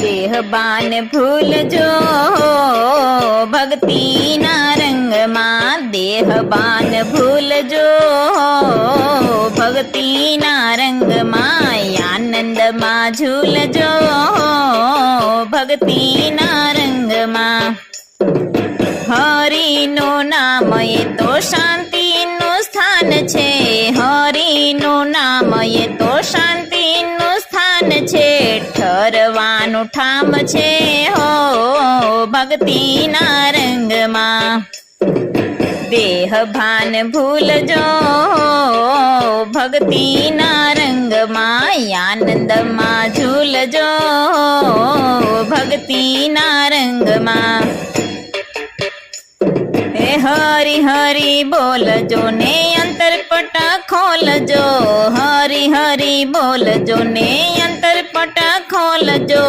દેહબાન ભૂલજો ભક્તિના રંગમાં, દેહબાન ભૂલજો ભક્તિના રંગમાં, આનંદમાં ઝૂલજો ભક્તિના રંગમાં. હરિનું નામ એ તો શાંતિનું સ્થાન છે, હરિનું નામ એ તો શાંતિનું સ્થાન છે, ઠરવાનું ઠામ છે હો ભક્તિના રંગમાં. દેહભાન ભૂલજો ભક્તિના રંગમાં, આનંદમાં ઝૂલજો ભક્તિના રંગમાં. હરી હરી બોલજો ને અંતરપટ ખોલજો, હરી હરી બોલજો ને અંતરપટ ખોલજો.